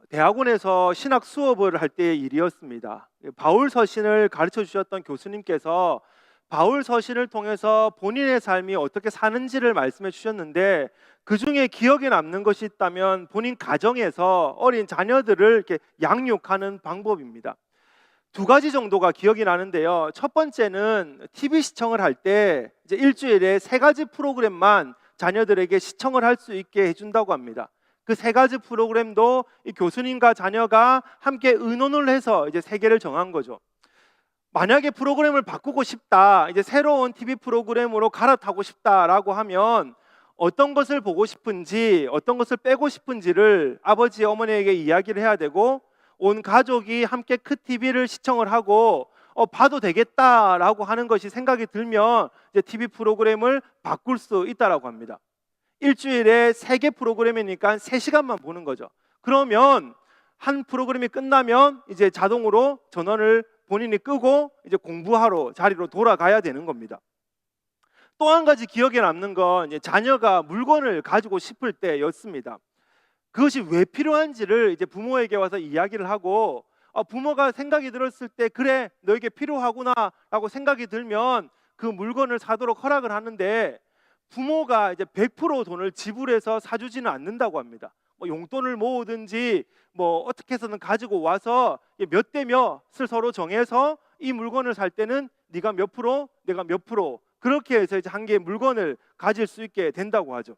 대학원에서 신학 수업을 할 때의 일이었습니다. 바울 서신을 가르쳐 주셨던 교수님께서 바울 서신을 통해서 본인의 삶이 어떻게 사는지를 말씀해 주셨는데, 그 중에 기억에 남는 것이 있다면 본인 가정에서 어린 자녀들을 이렇게 양육하는 방법입니다. 두 가지 정도가 기억이 나는데요. 첫 번째는 TV 시청을 할 때 이제 일주일에 세 가지 프로그램만 자녀들에게 시청을 할 수 있게 해준다고 합니다. 그 세 가지 프로그램도 이 교수님과 자녀가 함께 의논을 해서 이제 세 개를 정한 거죠. 만약에 프로그램을 바꾸고 싶다, 이제 새로운 TV 프로그램으로 갈아타고 싶다라고 하면 어떤 것을 보고 싶은지, 어떤 것을 빼고 싶은지를 아버지, 어머니에게 이야기를 해야 되고, 온 가족이 함께 그 TV를 시청을 하고 봐도 되겠다라고 하는 것이 생각이 들면 이제 TV 프로그램을 바꿀 수 있다라고 합니다. 일주일에 3개 프로그램이니까 3시간만 보는 거죠. 그러면 한 프로그램이 끝나면 이제 자동으로 전원을 본인이 끄고 이제 공부하러 자리로 돌아가야 되는 겁니다. 또 한 가지 기억에 남는 건 이제 자녀가 물건을 가지고 싶을 때였습니다. 그것이 왜 필요한지를 이제 부모에게 와서 이야기를 하고, 부모가 생각이 들었을 때 그래 너에게 필요하구나 라고 생각이 들면 그 물건을 사도록 허락을 하는데, 부모가 이제 100% 돈을 지불해서 사주지는 않는다고 합니다. 용돈을 모으든지 어떻게 해서는 가지고 와서 몇 대 몇을 서로 정해서 이 물건을 살 때는 네가 몇 프로, 내가 몇 프로, 그렇게 해서 이제 한 개의 물건을 가질 수 있게 된다고 하죠.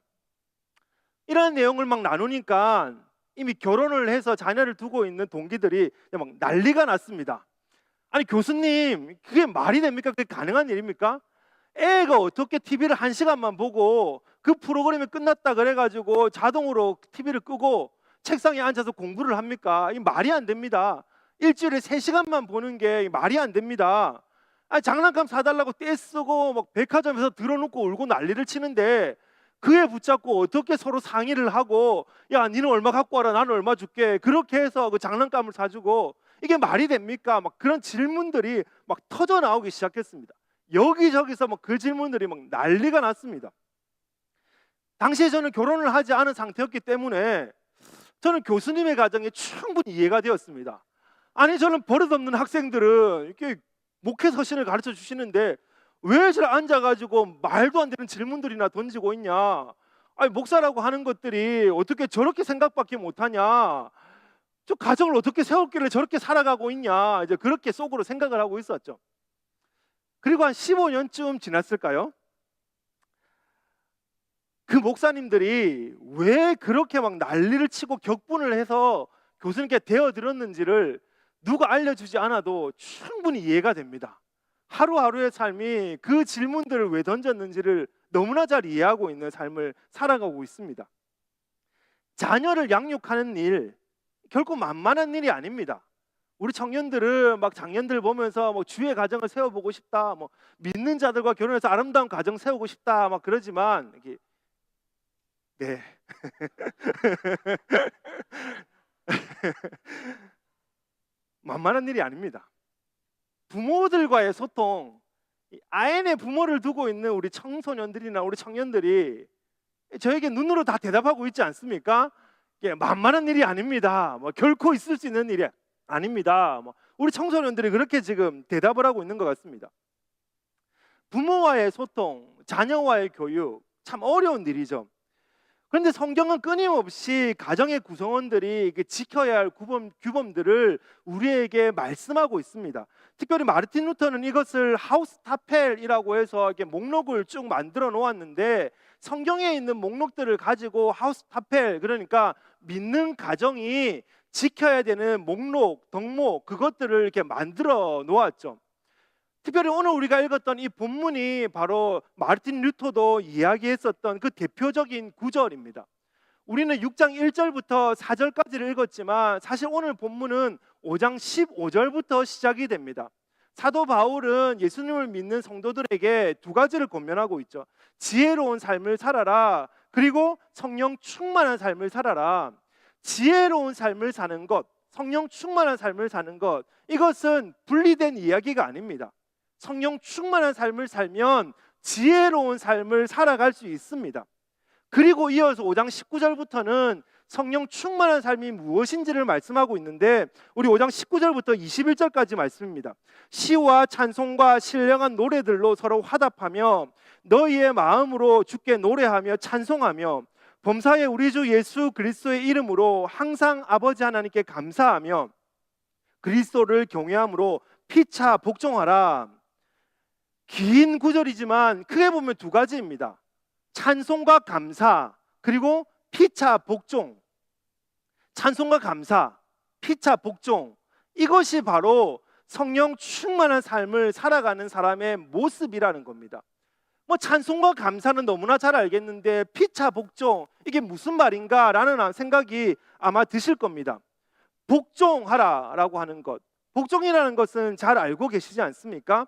이런 내용을 막 나누니까 이미 결혼을 해서 자녀를 두고 있는 동기들이 막 난리가 났습니다. 아니 교수님, 그게 말이 됩니까? 그게 가능한 일입니까? 애가 어떻게 TV를 1시간만 보고 그 프로그램이 끝났다 그래가지고 자동으로 TV를 끄고 책상에 앉아서 공부를 합니까? 이 말이 안 됩니다. 일주일에 3시간만 보는 게 말이 안 됩니다. 아니, 장난감 사달라고 떼쓰고 막 백화점에서 들어놓고 울고 난리를 치는데, 그에 붙잡고 어떻게 서로 상의를 하고, 야 니는 얼마 갖고 와라, 나는 얼마 줄게, 그렇게 해서 그 장난감을 사주고, 이게 말이 됩니까? 막 그런 질문들이 막 터져 나오기 시작했습니다. 여기저기서 막 그 질문들이 막 난리가 났습니다. 당시에 저는 결혼을 하지 않은 상태였기 때문에 저는 교수님의 가정에 충분히 이해가 되었습니다. 아니, 저는 버릇없는 학생들은 이렇게 목회 서신을 가르쳐 주시는데 왜 저를 앉아가지고 말도 안 되는 질문들이나 던지고 있냐, 아니 목사라고 하는 것들이 어떻게 저렇게 생각밖에 못하냐, 저 가정을 어떻게 세웠길래 저렇게 살아가고 있냐, 이제 그렇게 속으로 생각을 하고 있었죠. 그리고 한 15년쯤 지났을까요? 그 목사님들이 왜 그렇게 막 난리를 치고 격분을 해서 교수님께 대어들었는지를 누가 알려주지 않아도 충분히 이해가 됩니다. 하루하루의 삶이 그 질문들을 왜 던졌는지를 너무나 잘 이해하고 있는 삶을 살아가고 있습니다. 자녀를 양육하는 일, 결코 만만한 일이 아닙니다. 우리 청년들은 막 장년들 보면서 주의 가정을 세워보고 싶다, 믿는 자들과 결혼해서 아름다운 가정 세우고 싶다 막 그러지만, 네 만만한 일이 아닙니다. 부모들과의 소통, 아인의 부모를 두고 있는 우리 청소년들이나 우리 청년들이 저에게 눈으로 다 대답하고 있지 않습니까? 만만한 일이 아닙니다. 결코 있을 수 있는 일이 아닙니다. 우리 청소년들이 그렇게 지금 대답을 하고 있는 것 같습니다. 부모와의 소통, 자녀와의 교육, 참 어려운 일이죠. 그런데 성경은 끊임없이 가정의 구성원들이 지켜야 할 규범들을 우리에게 말씀하고 있습니다. 특별히 마르틴 루터는 이것을 하우스타펠이라고 해서 이렇게 목록을 쭉 만들어 놓았는데, 성경에 있는 목록들을 가지고 하우스타펠, 그러니까 믿는 가정이 지켜야 되는 목록, 덕목, 그것들을 이렇게 만들어 놓았죠. 특별히 오늘 우리가 읽었던 이 본문이 바로 마르틴 루터도 이야기했었던 그 대표적인 구절입니다. 우리는 6장 1절부터 4절까지를 읽었지만 사실 오늘 본문은 5장 15절부터 시작이 됩니다. 사도 바울은 예수님을 믿는 성도들에게 두 가지를 권면하고 있죠. 지혜로운 삶을 살아라, 그리고 성령 충만한 삶을 살아라. 지혜로운 삶을 사는 것, 성령 충만한 삶을 사는 것, 이것은 분리된 이야기가 아닙니다. 성령 충만한 삶을 살면 지혜로운 삶을 살아갈 수 있습니다. 그리고 이어서 5장 19절부터는 성령 충만한 삶이 무엇인지를 말씀하고 있는데, 우리 5장 19절부터 21절까지 말씀입니다. 시와 찬송과 신령한 노래들로 서로 화답하며 너희의 마음으로 주께 노래하며 찬송하며 범사에 우리 주 예수 그리스도의 이름으로 항상 아버지 하나님께 감사하며 그리스도를 경외함으로 피차 복종하라. 긴 구절이지만 크게 보면 두 가지입니다. 찬송과 감사, 그리고 피차 복종. 찬송과 감사, 피차 복종, 이것이 바로 성령 충만한 삶을 살아가는 사람의 모습이라는 겁니다. 찬송과 감사는 너무나 잘 알겠는데 피차 복종, 이게 무슨 말인가 라는 생각이 아마 드실 겁니다. 복종하라 라고 하는 것, 복종이라는 것은 잘 알고 계시지 않습니까?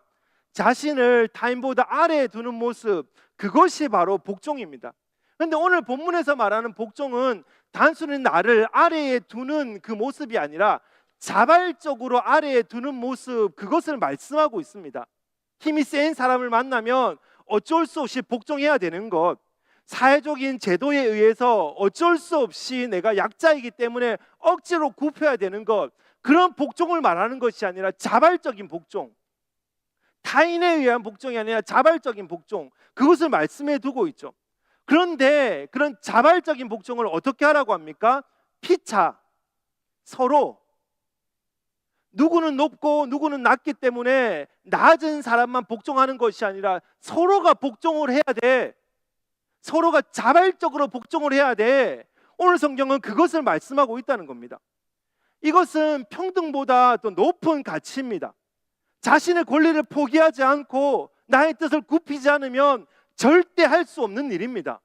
자신을 타인보다 아래에 두는 모습, 그것이 바로 복종입니다. 그런데 오늘 본문에서 말하는 복종은 단순히 나를 아래에 두는 그 모습이 아니라 자발적으로 아래에 두는 모습, 그것을 말씀하고 있습니다. 힘이 센 사람을 만나면 어쩔 수 없이 복종해야 되는 것, 사회적인 제도에 의해서 어쩔 수 없이 내가 약자이기 때문에 억지로 굽혀야 되는 것, 그런 복종을 말하는 것이 아니라 자발적인 복종, 타인에 의한 복종이 아니라 자발적인 복종, 그것을 말씀해 두고 있죠. 그런데 그런 자발적인 복종을 어떻게 하라고 합니까? 피차, 서로 누구는 높고 누구는 낮기 때문에 낮은 사람만 복종하는 것이 아니라 서로가 복종을 해야 돼. 서로가 자발적으로 복종을 해야 돼. 오늘 성경은 그것을 말씀하고 있다는 겁니다. 이것은 평등보다 더 높은 가치입니다. 자신의 권리를 포기하지 않고 나의 뜻을 굽히지 않으면 절대 할 수 없는 일입니다.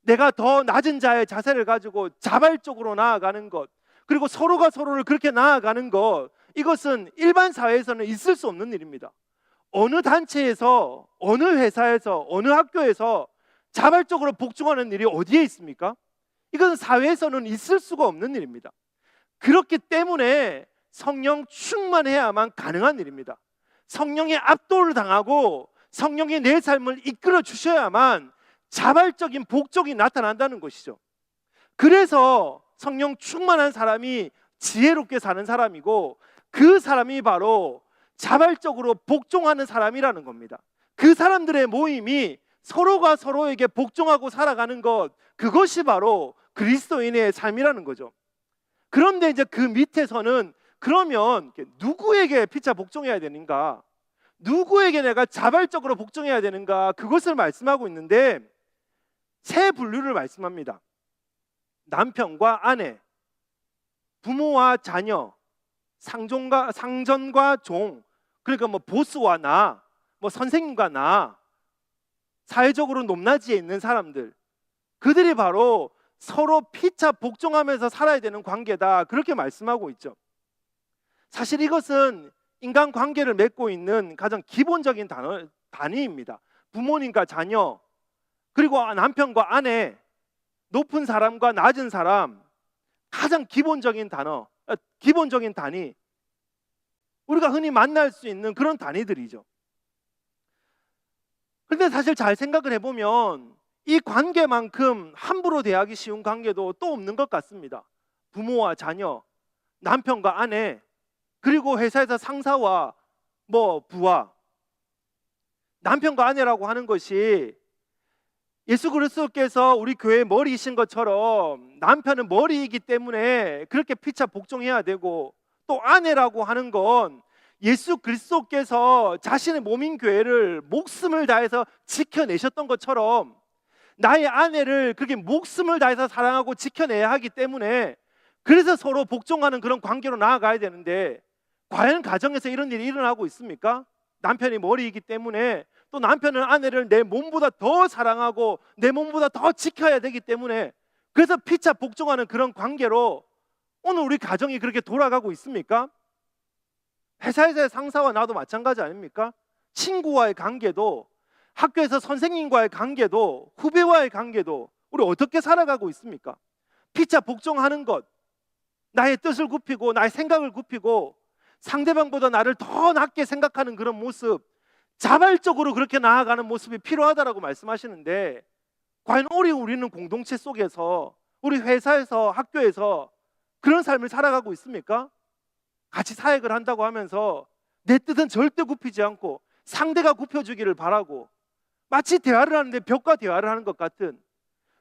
내가 더 낮은 자의 자세를 가지고 자발적으로 나아가는 것, 그리고 서로가 서로를 그렇게 나아가는 것, 이것은 일반 사회에서는 있을 수 없는 일입니다. 어느 단체에서, 어느 회사에서, 어느 학교에서 자발적으로 복종하는 일이 어디에 있습니까? 이것은 사회에서는 있을 수가 없는 일입니다. 그렇기 때문에 성령 충만해야만 가능한 일입니다. 성령의 압도를 당하고 성령이 내 삶을 이끌어 주셔야만 자발적인 복종이 나타난다는 것이죠. 그래서 성령 충만한 사람이 지혜롭게 사는 사람이고, 그 사람이 바로 자발적으로 복종하는 사람이라는 겁니다. 그 사람들의 모임이 서로가 서로에게 복종하고 살아가는 것, 그것이 바로 그리스도인의 삶이라는 거죠. 그런데 이제 그 밑에서는 그러면 누구에게 피차 복종해야 되는가? 누구에게 내가 자발적으로 복종해야 되는가? 그것을 말씀하고 있는데 세 분류를 말씀합니다. 남편과 아내, 부모와 자녀, 상전과 종, 그러니까 보스와 나, 선생님과 나, 사회적으로 높낮이에 있는 사람들, 그들이 바로 서로 피차 복종하면서 살아야 되는 관계다, 그렇게 말씀하고 있죠. 사실 이것은 인간관계를 맺고 있는 가장 기본적인 단위입니다. 부모님과 자녀, 그리고 남편과 아내, 높은 사람과 낮은 사람, 가장 기본적인 기본적인 단위, 우리가 흔히 만날 수 있는 그런 단위들이죠. 그런데 사실 잘 생각을 해보면 이 관계만큼 함부로 대하기 쉬운 관계도 또 없는 것 같습니다. 부모와 자녀, 남편과 아내, 그리고 회사에서 상사와 부하. 남편과 아내라고 하는 것이 예수 그리스도께서 우리 교회의 머리이신 것처럼 남편은 머리이기 때문에 그렇게 피차 복종해야 되고, 또 아내라고 하는 건 예수 그리스도께서 자신의 몸인 교회를 목숨을 다해서 지켜내셨던 것처럼 나의 아내를 그렇게 목숨을 다해서 사랑하고 지켜내야 하기 때문에, 그래서 서로 복종하는 그런 관계로 나아가야 되는데, 과연 가정에서 이런 일이 일어나고 있습니까? 남편이 머리이기 때문에, 또 남편은 아내를 내 몸보다 더 사랑하고 내 몸보다 더 지켜야 되기 때문에, 그래서 피차 복종하는 그런 관계로 오늘 우리 가정이 그렇게 돌아가고 있습니까? 회사에서의 상사와 나도 마찬가지 아닙니까? 친구와의 관계도, 학교에서 선생님과의 관계도, 후배와의 관계도 우리 어떻게 살아가고 있습니까? 피차 복종하는 것, 나의 뜻을 굽히고 나의 생각을 굽히고 상대방보다 나를 더 낮게 생각하는 그런 모습, 자발적으로 그렇게 나아가는 모습이 필요하다라고 말씀하시는데, 과연 우리는 공동체 속에서 우리 회사에서, 학교에서 그런 삶을 살아가고 있습니까? 같이 사역을 한다고 하면서 내 뜻은 절대 굽히지 않고 상대가 굽혀주기를 바라고, 마치 대화를 하는데 벽과 대화를 하는 것 같은,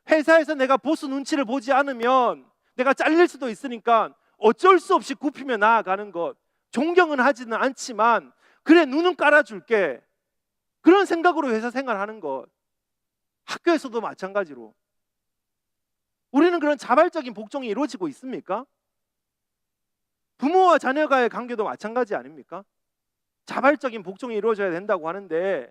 회사에서 내가 보스 눈치를 보지 않으면 내가 잘릴 수도 있으니까 어쩔 수 없이 굽히며 나아가는 것, 존경은 하지는 않지만 그래 눈은 깔아줄게, 그런 생각으로 회사 생활하는 것. 학교에서도 마찬가지로 우리는 그런 자발적인 복종이 이루어지고 있습니까? 부모와 자녀가의 관계도 마찬가지 아닙니까? 자발적인 복종이 이루어져야 된다고 하는데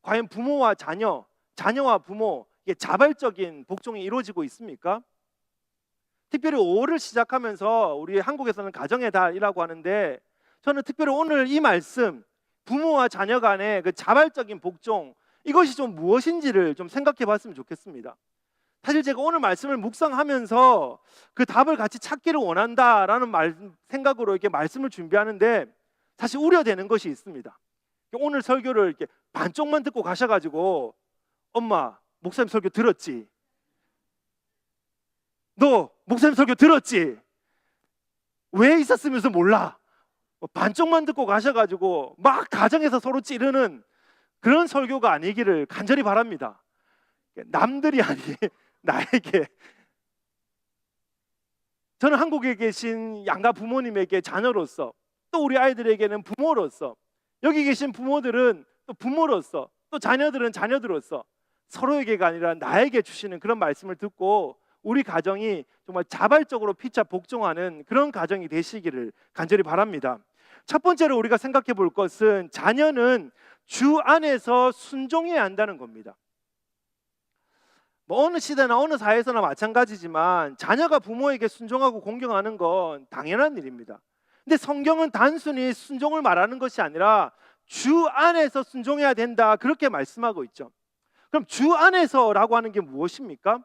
과연 부모와 자녀, 자녀와 부모, 이게 자발적인 복종이 이루어지고 있습니까? 특별히 5월을 시작하면서 우리 한국에서는 가정의 달이라고 하는데, 저는 특별히 오늘 이 말씀, 부모와 자녀 간의 그 자발적인 복종, 이것이 좀 무엇인지를 좀 생각해 봤으면 좋겠습니다. 사실 제가 오늘 말씀을 묵상하면서 그 답을 같이 찾기를 원한다라는 생각으로 이렇게 말씀을 준비하는데 사실 우려되는 것이 있습니다. 오늘 설교를 이렇게 반쪽만 듣고 가셔가지고 엄마 목사님 설교 들었지? 너 목사님 설교 들었지? 왜 있었으면서 몰라? 반쪽만 듣고 가셔가지고 막 가정에서 서로 찌르는 그런 설교가 아니기를 간절히 바랍니다. 남들이 아니 나에게, 저는 한국에 계신 양가 부모님에게 자녀로서, 또 우리 아이들에게는 부모로서, 여기 계신 부모들은 또 부모로서, 또 자녀들은 자녀들로서 서로에게가 아니라 나에게 주시는 그런 말씀을 듣고 우리 가정이 정말 자발적으로 피차 복종하는 그런 가정이 되시기를 간절히 바랍니다. 첫 번째로 우리가 생각해 볼 것은 자녀는 주 안에서 순종해야 한다는 겁니다. 어느 시대나 어느 사회에서나 마찬가지지만 자녀가 부모에게 순종하고 공경하는 건 당연한 일입니다. 근데 성경은 단순히 순종을 말하는 것이 아니라 주 안에서 순종해야 된다, 그렇게 말씀하고 있죠. 그럼 주 안에서라고 하는 게 무엇입니까?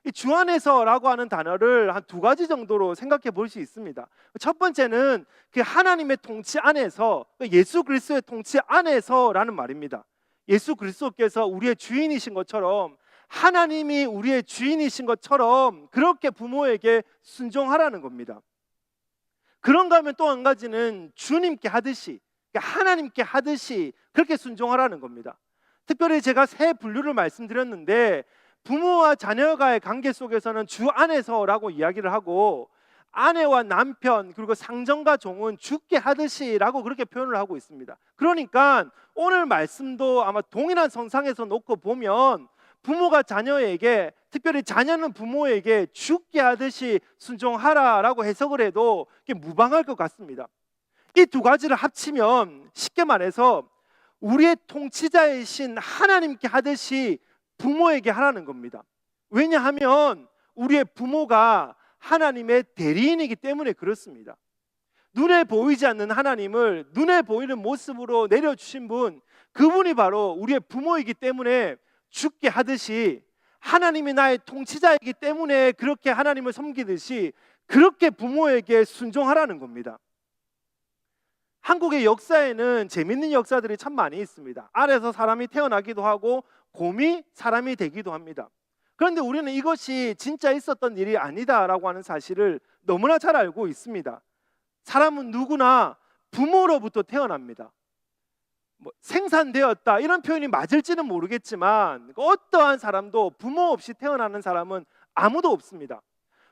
이 주 안에서라고 하는 단어를 한 두 가지 정도로 생각해 볼 수 있습니다. 첫 번째는 그 하나님의 통치 안에서, 예수 그리스도의 통치 안에서라는 말입니다. 예수 그리스도께서 우리의 주인이신 것처럼, 하나님이 우리의 주인이신 것처럼 그렇게 부모에게 순종하라는 겁니다. 그런가 하면 또 한 가지는 주님께 하듯이, 하나님께 하듯이 그렇게 순종하라는 겁니다. 특별히 제가 세 분류를 말씀드렸는데, 부모와 자녀가의 관계 속에서는 주 안에서라고 이야기를 하고, 아내와 남편 그리고 상전과 종은 주께 하듯이라고 그렇게 표현을 하고 있습니다. 그러니까 오늘 말씀도 아마 동일한 선상에서 놓고 보면 부모가 자녀에게, 특별히 자녀는 부모에게 주께 하듯이 순종하라라고 해석을 해도 무방할 것 같습니다. 이 두 가지를 합치면 쉽게 말해서 우리의 통치자이신 하나님께 하듯이 부모에게 하라는 겁니다. 왜냐하면 우리의 부모가 하나님의 대리인이기 때문에 그렇습니다. 눈에 보이지 않는 하나님을 눈에 보이는 모습으로 내려주신 분, 그분이 바로 우리의 부모이기 때문에 주께 하듯이, 하나님이 나의 통치자이기 때문에 그렇게 하나님을 섬기듯이 그렇게 부모에게 순종하라는 겁니다. 한국의 역사에는 재밌는 역사들이 참 많이 있습니다. 알에서 사람이 태어나기도 하고 곰이 사람이 되기도 합니다. 그런데 우리는 이것이 진짜 있었던 일이 아니다라고 하는 사실을 너무나 잘 알고 있습니다. 사람은 누구나 부모로부터 태어납니다. 생산되었다 이런 표현이 맞을지는 모르겠지만 어떠한 사람도 부모 없이 태어나는 사람은 아무도 없습니다.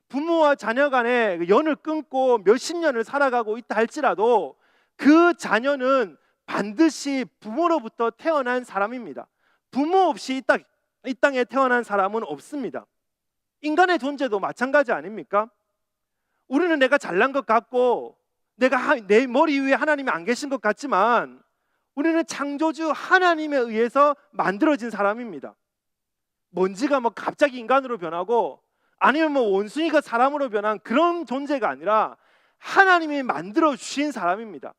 부모와 자녀 간에 연을 끊고 몇십 년을 살아가고 있다 할지라도 그 자녀는 반드시 부모로부터 태어난 사람입니다. 부모 없이 이 땅에 태어난 사람은 없습니다. 인간의 존재도 마찬가지 아닙니까? 우리는 내가 잘난 것 같고 내가 내 머리 위에 하나님이 안 계신 것 같지만 우리는 창조주 하나님에 의해서 만들어진 사람입니다. 먼지가 갑자기 인간으로 변하고 아니면 원숭이가 사람으로 변한 그런 존재가 아니라 하나님이 만들어 주신 사람입니다.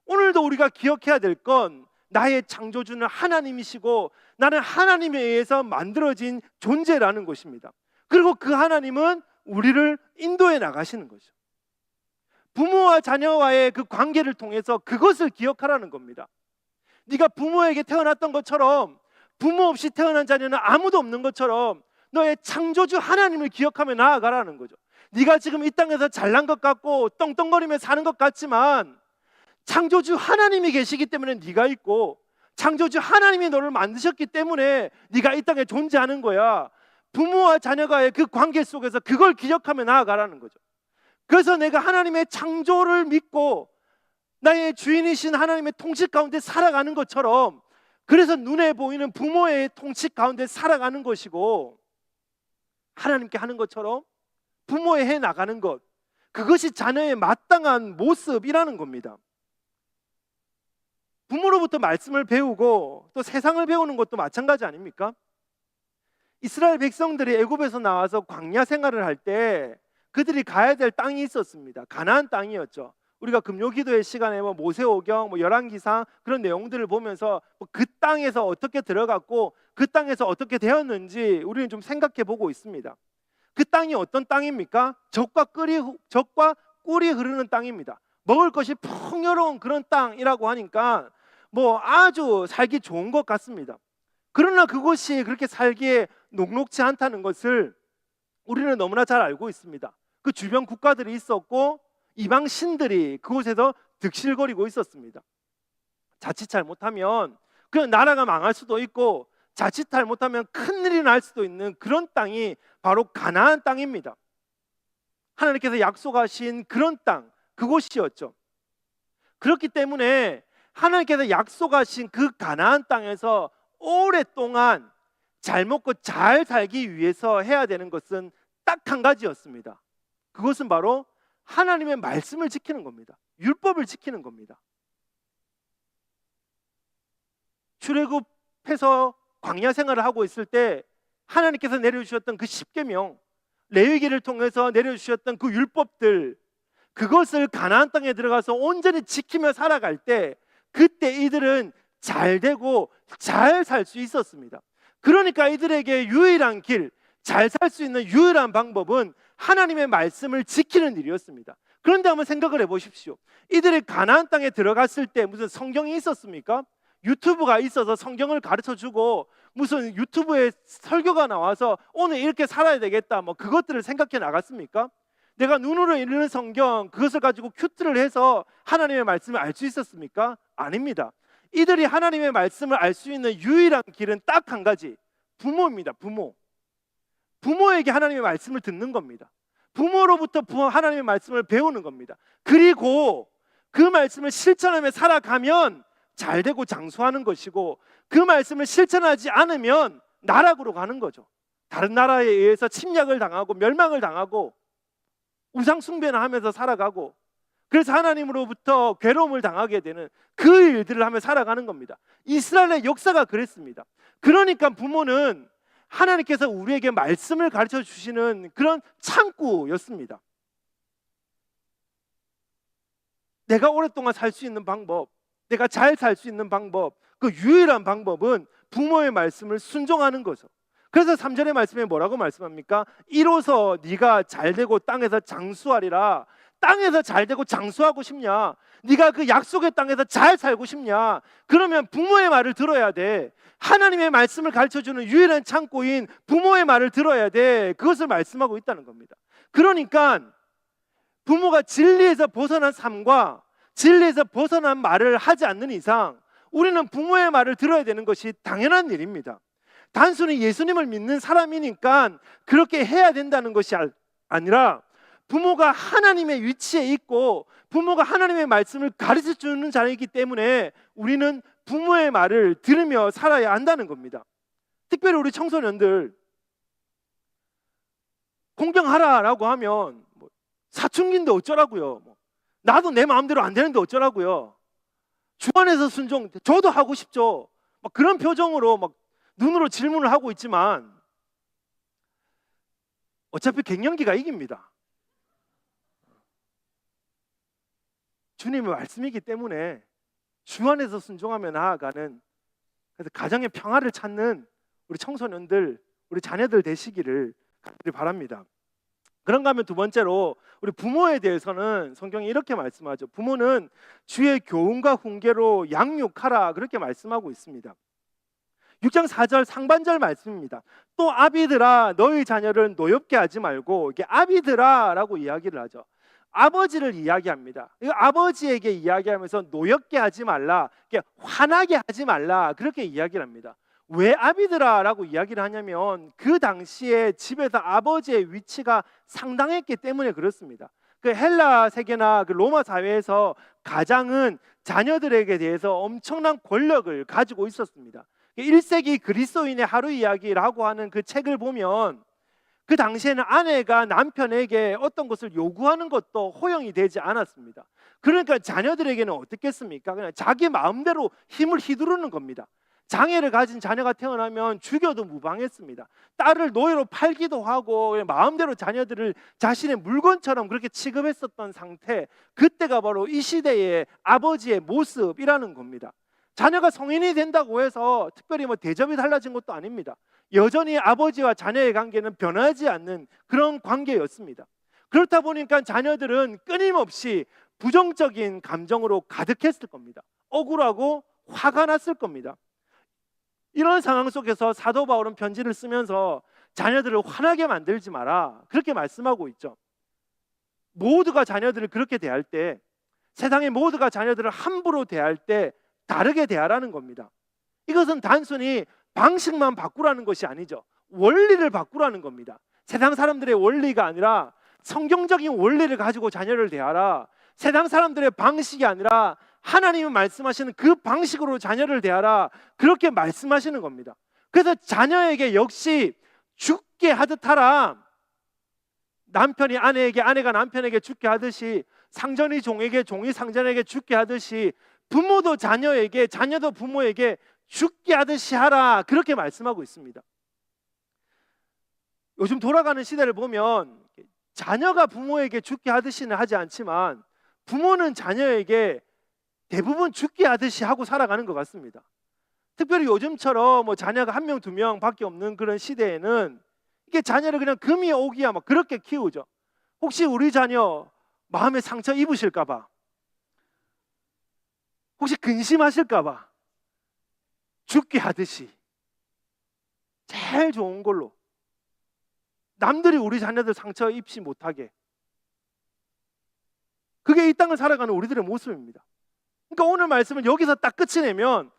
오늘도 우리가 기억해야 될 건 나의 창조주는 하나님이시고 나는 하나님에 의해서 만들어진 존재라는 것입니다. 그리고 그 하나님은 우리를 인도해 나가시는 거죠. 부모와 자녀와의 그 관계를 통해서 그것을 기억하라는 겁니다. 네가 부모에게 태어났던 것처럼 부모 없이 태어난 자녀는 아무도 없는 것처럼 너의 창조주 하나님을 기억하며 나아가라는 거죠. 네가 지금 이 땅에서 잘난 것 같고 떵떵거리며 사는 것 같지만 창조주 하나님이 계시기 때문에 네가 있고, 창조주 하나님이 너를 만드셨기 때문에 네가 이 땅에 존재하는 거야. 부모와 자녀가의 그 관계 속에서 그걸 기억하며 나아가라는 거죠. 그래서 내가 하나님의 창조를 믿고 나의 주인이신 하나님의 통치 가운데 살아가는 것처럼, 그래서 눈에 보이는 부모의 통치 가운데 살아가는 것이고, 하나님께 하는 것처럼 부모에 해 나가는 것, 그것이 자녀의 마땅한 모습이라는 겁니다. 부모로부터 말씀을 배우고 또 세상을 배우는 것도 마찬가지 아닙니까? 이스라엘 백성들이 애굽에서 나와서 광야 생활을 할 때 그들이 가야 될 땅이 있었습니다. 가나안 땅이었죠. 우리가 금요기도의 시간에 모세오경, 열왕기상 그런 내용들을 보면서 그 땅에서 어떻게 들어갔고 그 땅에서 어떻게 되었는지 우리는 좀 생각해 보고 있습니다. 그 땅이 어떤 땅입니까? 적과 꿀이 흐르는 땅입니다. 먹을 것이 풍요로운 그런 땅이라고 하니까 아주 살기 좋은 것 같습니다. 그러나 그곳이 그렇게 살기에 녹록지 않다는 것을 우리는 너무나 잘 알고 있습니다. 그 주변 국가들이 있었고 이방 신들이 그곳에서 득실거리고 있었습니다. 자칫 잘못하면 그냥 나라가 망할 수도 있고, 자칫 잘못하면 큰일이 날 수도 있는 그런 땅이 바로 가나안 땅입니다. 하나님께서 약속하신 그런 땅, 그곳이었죠. 그렇기 때문에 하나님께서 약속하신 그 가나안 땅에서 오랫동안 잘 먹고 잘 살기 위해서 해야 되는 것은 딱 한 가지였습니다. 그것은 바로 하나님의 말씀을 지키는 겁니다. 율법을 지키는 겁니다. 출애굽해서 광야 생활을 하고 있을 때 하나님께서 내려주셨던 그 십계명, 레위기를 통해서 내려주셨던 그 율법들, 그것을 가나안 땅에 들어가서 온전히 지키며 살아갈 때 그때 이들은 잘 되고 잘 살 수 있었습니다. 그러니까 이들에게 유일한 길, 잘 살 수 있는 유일한 방법은 하나님의 말씀을 지키는 일이었습니다. 그런데 한번 생각을 해보십시오. 이들이 가나안 땅에 들어갔을 때 무슨 성경이 있었습니까? 유튜브가 있어서 성경을 가르쳐주고 무슨 유튜브에 설교가 나와서 오늘 이렇게 살아야 되겠다 그것들을 생각해 나갔습니까? 내가 눈으로 읽는 성경, 그것을 가지고 큐트를 해서 하나님의 말씀을 알 수 있었습니까? 아닙니다. 이들이 하나님의 말씀을 알 수 있는 유일한 길은 딱 한 가지, 부모입니다. 부모에게 하나님의 말씀을 듣는 겁니다. 부모로부터 하나님의 말씀을 배우는 겁니다. 그리고 그 말씀을 실천하며 살아가면 잘 되고 장수하는 것이고, 그 말씀을 실천하지 않으면 나락으로 가는 거죠. 다른 나라에 의해서 침략을 당하고 멸망을 당하고 우상 숭배나 하면서 살아가고, 그래서 하나님으로부터 괴로움을 당하게 되는 그 일들을 하며 살아가는 겁니다. 이스라엘의 역사가 그랬습니다. 그러니까 부모는 하나님께서 우리에게 말씀을 가르쳐 주시는 그런 창구였습니다. 내가 오랫동안 살 수 있는 방법, 내가 잘 살 수 있는 방법, 그 유일한 방법은 부모의 말씀을 순종하는 거죠. 그래서 3절의 말씀에 뭐라고 말씀합니까? 이로써 네가 잘되고 땅에서 장수하리라. 땅에서 잘되고 장수하고 싶냐? 네가 그 약속의 땅에서 잘 살고 싶냐? 그러면 부모의 말을 들어야 돼. 하나님의 말씀을 가르쳐주는 유일한 창고인 부모의 말을 들어야 돼. 그것을 말씀하고 있다는 겁니다. 그러니까 부모가 진리에서 벗어난 삶과 진리에서 벗어난 말을 하지 않는 이상 우리는 부모의 말을 들어야 되는 것이 당연한 일입니다. 단순히 예수님을 믿는 사람이니까 그렇게 해야 된다는 것이 아니라, 부모가 하나님의 위치에 있고 부모가 하나님의 말씀을 가르쳐주는 자이기 때문에 우리는 부모의 말을 들으며 살아야 한다는 겁니다. 특별히 우리 청소년들, 공경하라라고 하면 사춘기인데 어쩌라고요? 나도 내 마음대로 안 되는데 어쩌라고요? 주 안에서 순종, 저도 하고 싶죠. 그런 표정으로 눈으로 질문을 하고 있지만 어차피 갱년기가 이깁니다. 주님의 말씀이기 때문에 주 안에서 순종하며 나아가는, 그래서 가정의 평화를 찾는 우리 청소년들, 우리 자녀들 되시기를 바랍니다. 그런가 하면 두 번째로 우리 부모에 대해서는 성경이 이렇게 말씀하죠. 부모는 주의 교훈과 훈계로 양육하라, 그렇게 말씀하고 있습니다. 6장 4절 상반절 말씀입니다. 또 아비들아 너희 자녀를 노엽게 하지 말고, 이게 아비들아라고 이야기를 하죠. 아버지를 이야기합니다. 아버지에게 이야기하면서 노엽게 하지 말라, 화나게 하지 말라, 그렇게 이야기를 합니다. 왜 아비들아라고 이야기를 하냐면 그 당시에 집에서 아버지의 위치가 상당했기 때문에 그렇습니다. 그 헬라 세계나 그 로마 사회에서 가장은 자녀들에게 대해서 엄청난 권력을 가지고 있었습니다. 1세기 그리스도인의 하루 이야기라고 하는 그 책을 보면 그 당시에는 아내가 남편에게 어떤 것을 요구하는 것도 허용이 되지 않았습니다. 그러니까 자녀들에게는 어떻겠습니까? 그냥 자기 마음대로 힘을 휘두르는 겁니다. 장애를 가진 자녀가 태어나면 죽여도 무방했습니다. 딸을 노예로 팔기도 하고 마음대로 자녀들을 자신의 물건처럼 그렇게 취급했었던 상태, 그때가 바로 이 시대의 아버지의 모습이라는 겁니다. 자녀가 성인이 된다고 해서 특별히 대접이 달라진 것도 아닙니다. 여전히 아버지와 자녀의 관계는 변하지 않는 그런 관계였습니다. 그렇다 보니까 자녀들은 끊임없이 부정적인 감정으로 가득했을 겁니다. 억울하고 화가 났을 겁니다. 이런 상황 속에서 사도 바울은 편지를 쓰면서 자녀들을 화나게 만들지 마라, 그렇게 말씀하고 있죠. 모두가 자녀들을 그렇게 대할 때, 세상의 모두가 자녀들을 함부로 대할 때 다르게 대하라는 겁니다. 이것은 단순히 방식만 바꾸라는 것이 아니죠. 원리를 바꾸라는 겁니다. 세상 사람들의 원리가 아니라 성경적인 원리를 가지고 자녀를 대하라. 세상 사람들의 방식이 아니라 하나님이 말씀하시는 그 방식으로 자녀를 대하라, 그렇게 말씀하시는 겁니다. 그래서 자녀에게 역시 죽게 하듯 하라. 남편이 아내에게, 아내가 남편에게 죽게 하듯이, 상전이 종에게, 종이 상전에게 죽게 하듯이 부모도 자녀에게, 자녀도 부모에게 죽게 하듯이 하라, 그렇게 말씀하고 있습니다. 요즘 돌아가는 시대를 보면 자녀가 부모에게 죽게 하듯이는 하지 않지만 부모는 자녀에게 대부분 죽게 하듯이 하고 살아가는 것 같습니다. 특별히 요즘처럼 자녀가 1명, 2명 밖에 없는 그런 시대에는 이게 자녀를 그냥 금이 오기야 그렇게 키우죠. 혹시 우리 자녀 마음에 상처 입으실까 봐, 혹시 근심하실까 봐 죽게 하듯이 제일 좋은 걸로, 남들이 우리 자녀들 상처 입지 못하게, 그게 이 땅을 살아가는 우리들의 모습입니다. 그러니까 오늘 말씀을 여기서 딱 끝이 내면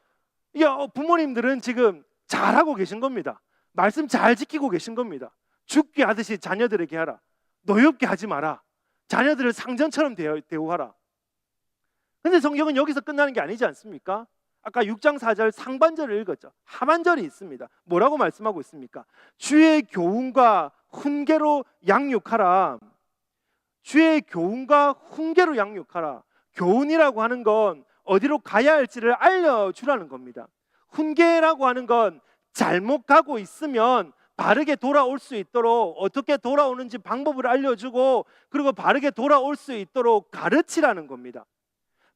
부모님들은 지금 잘하고 계신 겁니다. 말씀 잘 지키고 계신 겁니다. 죽게 하듯이 자녀들에게 하라. 노엽게 하지 마라. 자녀들을 상전처럼 대우하라. 근데 성경은 여기서 끝나는 게 아니지 않습니까? 아까 6장 4절 상반절을 읽었죠. 하반절이 있습니다. 뭐라고 말씀하고 있습니까? 주의 교훈과 훈계로 양육하라. 주의 교훈과 훈계로 양육하라. 교훈이라고 하는 건 어디로 가야 할지를 알려주라는 겁니다. 훈계라고 하는 건 잘못 가고 있으면 바르게 돌아올 수 있도록 어떻게 돌아오는지 방법을 알려주고, 그리고 바르게 돌아올 수 있도록 가르치라는 겁니다.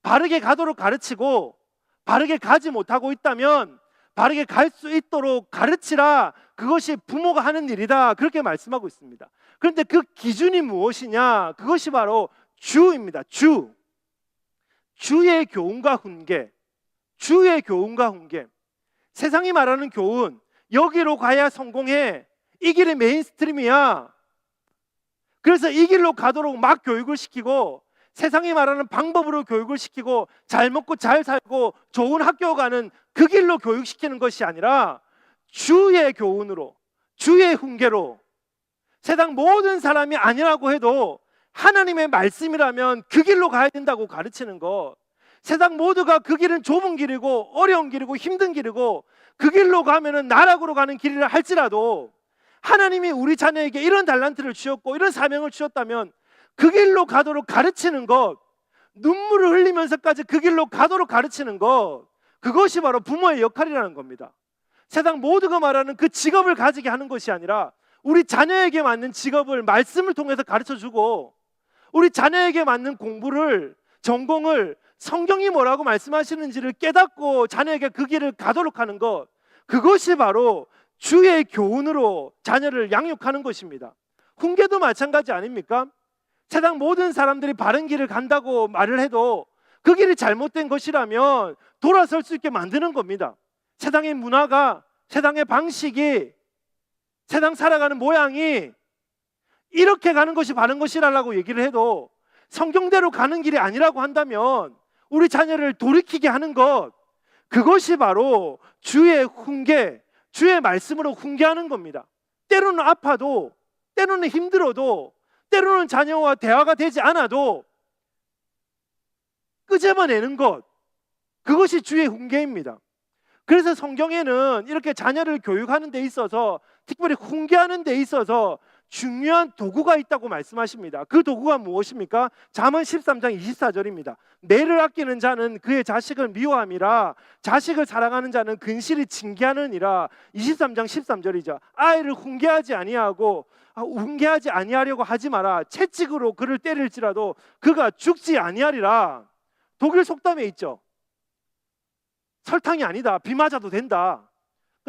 바르게 가도록 가르치고, 바르게 가지 못하고 있다면 바르게 갈 수 있도록 가르치라. 그것이 부모가 하는 일이다, 그렇게 말씀하고 있습니다. 그런데 그 기준이 무엇이냐? 그것이 바로 주입니다. 주의 교훈과 훈계. 주의 교훈과 훈계. 세상이 말하는 교훈, 여기로 가야 성공해, 이 길이 메인스트림이야. 그래서 이 길로 가도록 막 교육을 시키고, 세상이 말하는 방법으로 교육을 시키고, 잘 먹고 잘 살고 좋은 학교 가는 그 길로 교육시키는 것이 아니라 주의 교훈으로, 주의 훈계로, 세상 모든 사람이 아니라고 해도 하나님의 말씀이라면 그 길로 가야 된다고 가르치는 것. 세상 모두가 그 길은 좁은 길이고 어려운 길이고 힘든 길이고 그 길로 가면은 나락으로 가는 길이라 할지라도 하나님이 우리 자녀에게 이런 달란트를 주셨고 이런 사명을 주셨다면 그 길로 가도록 가르치는 것, 눈물을 흘리면서까지 그 길로 가도록 가르치는 것, 그것이 바로 부모의 역할이라는 겁니다. 세상 모두가 말하는 그 직업을 가지게 하는 것이 아니라 우리 자녀에게 맞는 직업을 말씀을 통해서 가르쳐주고, 우리 자녀에게 맞는 공부를, 전공을 성경이 뭐라고 말씀하시는지를 깨닫고 자녀에게 그 길을 가도록 하는 것, 그것이 바로 주의 교훈으로 자녀를 양육하는 것입니다. 훈계도 마찬가지 아닙니까? 세상 모든 사람들이 바른 길을 간다고 말을 해도 그 길이 잘못된 것이라면 돌아설 수 있게 만드는 겁니다. 세상의 문화가, 세상의 방식이, 세상 살아가는 모양이 이렇게 가는 것이 바른 것이라고 얘기를 해도 성경대로 가는 길이 아니라고 한다면 우리 자녀를 돌이키게 하는 것, 그것이 바로 주의 훈계, 주의 말씀으로 훈계하는 겁니다. 때로는 아파도, 때로는 힘들어도, 때로는 자녀와 대화가 되지 않아도 끄집어내는 것, 그것이 주의 훈계입니다. 그래서 성경에는 이렇게 자녀를 교육하는 데 있어서, 특별히 훈계하는 데 있어서 중요한 도구가 있다고 말씀하십니다. 그 도구가 무엇입니까? 잠언 13장 24절입니다. 매를 아끼는 자는 그의 자식을 미워함이라, 자식을 사랑하는 자는 근실이 징계하느니라. 23장 13절이죠. 아이를 훈계하지 아니하려고 하지 마라. 채찍으로 그를 때릴지라도 그가 죽지 아니하리라. 독일 속담에 있죠. 설탕이 아니다. 비 맞아도 된다.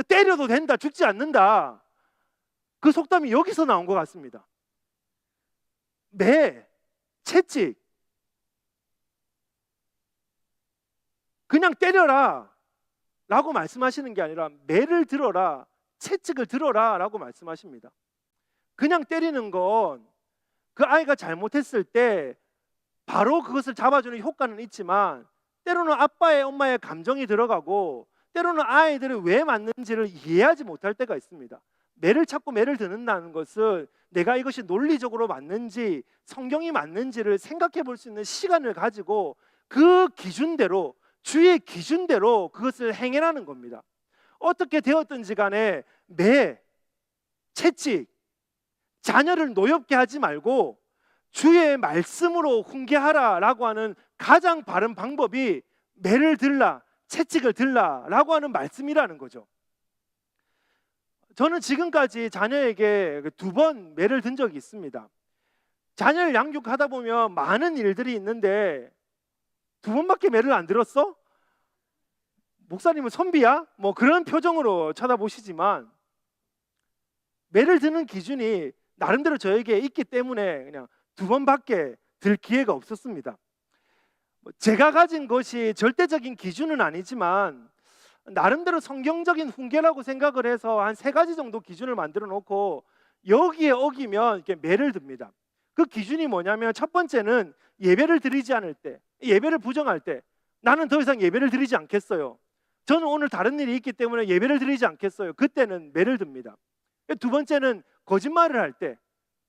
때려도 된다. 죽지 않는다. 그 속담이 여기서 나온 것 같습니다. 매, 채찍, 그냥 때려라 라고 말씀하시는 게 아니라 매를 들어라, 채찍을 들어라 라고 말씀하십니다. 그냥 때리는 건 그 아이가 잘못했을 때 바로 그것을 잡아주는 효과는 있지만, 때로는 아빠의 엄마의 감정이 들어가고, 때로는 아이들이 왜 맞는지를 이해하지 못할 때가 있습니다. 매를 찾고 매를 드는다는 것은 내가 이것이 논리적으로 맞는지, 성경이 맞는지를 생각해 볼 수 있는 시간을 가지고 그 기준대로, 주의 기준대로 그것을 행해라는 겁니다. 어떻게 되었든지 간에 매, 채찍, 자녀를 노엽게 하지 말고 주의 말씀으로 훈계하라라고 하는 가장 바른 방법이 매를 들라, 채찍을 들라라고 하는 말씀이라는 거죠. 저는 지금까지 자녀에게 2번 매를 든 적이 있습니다. 자녀를 양육하다 보면 많은 일들이 있는데 2번밖에 매를 안 들었어? 목사님은 선비야? 뭐 그런 표정으로 쳐다보시지만, 매를 드는 기준이 나름대로 저에게 있기 때문에 그냥 2번밖에 들 기회가 없었습니다. 제가 가진 것이 절대적인 기준은 아니지만 나름대로 성경적인 훈계라고 생각을 해서 한 3가지 정도 기준을 만들어 놓고 여기에 어기면 이렇게 매를 듭니다. 그 기준이 뭐냐면, 첫 번째는 예배를 드리지 않을 때, 예배를 부정할 때 나는 더 이상 예배를 드리지 않겠어요. 저는 오늘 다른 일이 있기 때문에 예배를 드리지 않겠어요. 그때는 매를 듭니다. 2번째는 거짓말을 할 때,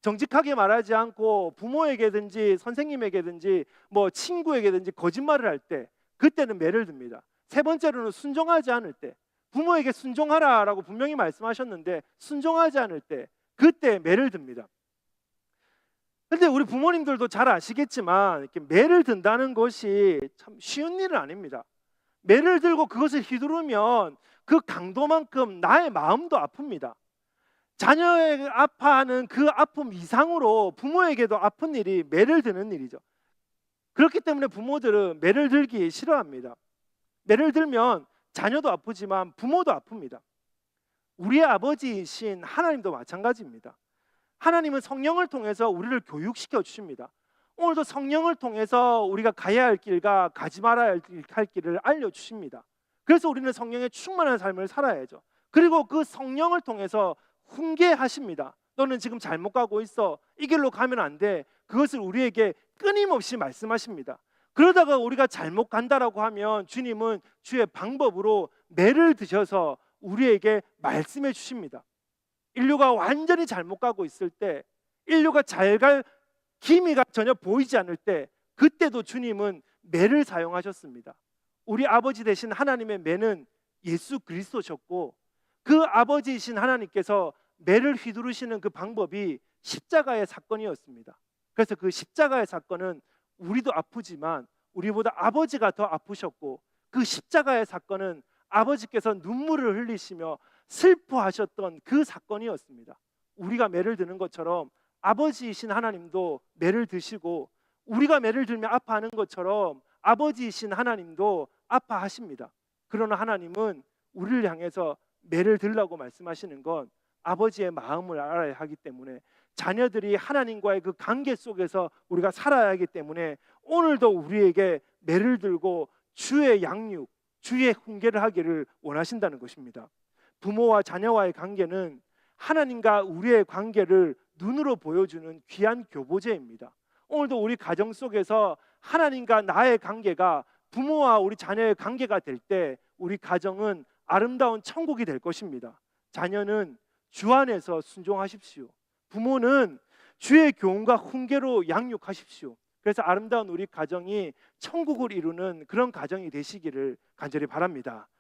정직하게 말하지 않고 부모에게든지 선생님에게든지 뭐 친구에게든지 거짓말을 할 때, 그때는 매를 듭니다. 3번째로는 순종하지 않을 때, 부모에게 순종하라라고 분명히 말씀하셨는데 순종하지 않을 때, 그때 매를 듭니다. 근데 우리 부모님들도 잘 아시겠지만 이렇게 매를 든다는 것이 참 쉬운 일은 아닙니다. 매를 들고 그것을 휘두르면 그 강도만큼 나의 마음도 아픕니다. 자녀에게 아파하는 그 아픔 이상으로 부모에게도 아픈 일이 매를 드는 일이죠. 그렇기 때문에 부모들은 매를 들기 싫어합니다. 매를 들면 자녀도 아프지만 부모도 아픕니다. 우리의 아버지이신 하나님도 마찬가지입니다. 하나님은 성령을 통해서 우리를 교육시켜 주십니다. 오늘도 성령을 통해서 우리가 가야 할 길과 가지 말아야 할 길을 알려주십니다. 그래서 우리는 성령의 충만한 삶을 살아야죠. 그리고 그 성령을 통해서 훈계하십니다. 너는 지금 잘못 가고 있어. 이 길로 가면 안 돼. 그것을 우리에게 끊임없이 말씀하십니다. 그러다가 우리가 잘못 간다라고 하면 주님은 주의 방법으로 매를 드셔서 우리에게 말씀해 주십니다. 인류가 완전히 잘못 가고 있을 때, 인류가 잘 갈 기미가 전혀 보이지 않을 때, 그때도 주님은 매를 사용하셨습니다. 우리 아버지 되신 하나님의 매는 예수 그리스도셨고, 그 아버지이신 하나님께서 매를 휘두르시는 그 방법이 십자가의 사건이었습니다. 그래서 그 십자가의 사건은 우리도 아프지만 우리보다 아버지가 더 아프셨고, 그 십자가의 사건은 아버지께서 눈물을 흘리시며 슬퍼하셨던 그 사건이었습니다. 우리가 매를 드는 것처럼 아버지이신 하나님도 매를 드시고, 우리가 매를 들면 아파하는 것처럼 아버지이신 하나님도 아파하십니다. 그러나 하나님은 우리를 향해서 매를 들라고 말씀하시는 건 아버지의 마음을 알아야 하기 때문에, 자녀들이 하나님과의 그 관계 속에서 우리가 살아야 하기 때문에 오늘도 우리에게 매를 들고 주의 양육, 주의 훈계를 하기를 원하신다는 것입니다. 부모와 자녀와의 관계는 하나님과 우리의 관계를 눈으로 보여주는 귀한 교보제입니다. 오늘도 우리 가정 속에서 하나님과 나의 관계가, 부모와 우리 자녀의 관계가 될 때 우리 가정은 아름다운 천국이 될 것입니다. 자녀는 주 안에서 순종하십시오. 부모는 주의 교훈과 훈계로 양육하십시오. 그래서 아름다운 우리 가정이 천국을 이루는 그런 가정이 되시기를 간절히 바랍니다.